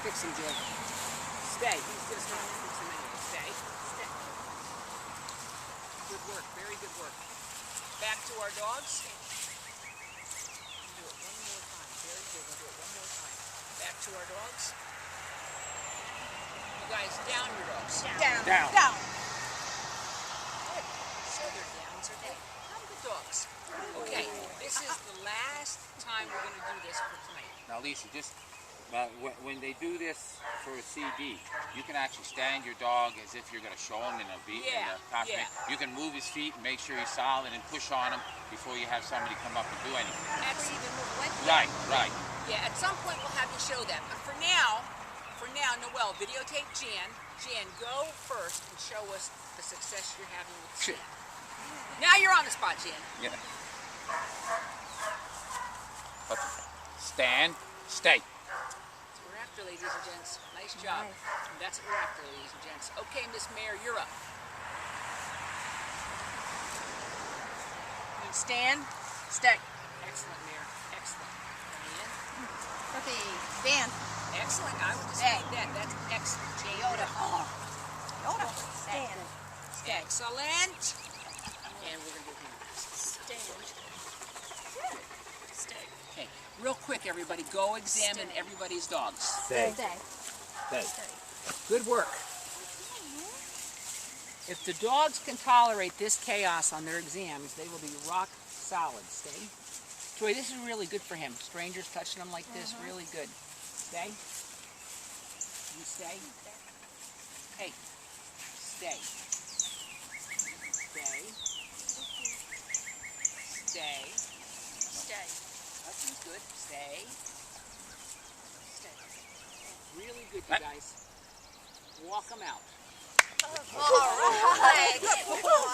Fix him, Joy. Stay. He's just hot. Fix him anyway. Stay. Stay. Good work. Very good work. Back to our dogs. Do it one more time. Very good. We'll do it one more time. Back to our dogs. You guys, down your dogs. Down. Down. Down. Good. So their downs are good. How good dogs. Okay, this is the last time we're going to do this for tonight. Now, Lisa, just when they do this for a CD, you can actually stand your dog as if you're going to show him in a beat. Yeah, yeah. You can move his feet and make sure he's solid and push on him before you have somebody come up and do anything. That's even more. Right, right. Yeah, at some point we'll have you show that. But for now, Noelle, videotape Jan. Jan, go first and show us the success you're having with Jan. Now you're on the spot, Jan. Yeah. Stand, stay. That's what we're after, ladies and gents. Nice job. Nice. That's what we're after, ladies and gents. Okay, Miss Mayor, you're up. Stand. Stay. Excellent, Mayor. Excellent. Jan. Okay. Stand. Excellent. I would just say that. That's excellent. Jan, Yoda. you're up. Yoda. Stand. Stay. Excellent. And we're going to give him a rest. Stand. Stay. Okay, real quick, everybody, go examine everybody's dogs. Stay. Stay. Stay. Good work. If the dogs can tolerate this chaos on their exams, they will be rock solid. Stay. Joy, this is really good for him. Strangers touching him like this, really good. Stay. You stay. Hey, stay. Stay. Stay. Stay. That seems good. Stay. Stay. Really good, you guys. Walk them out.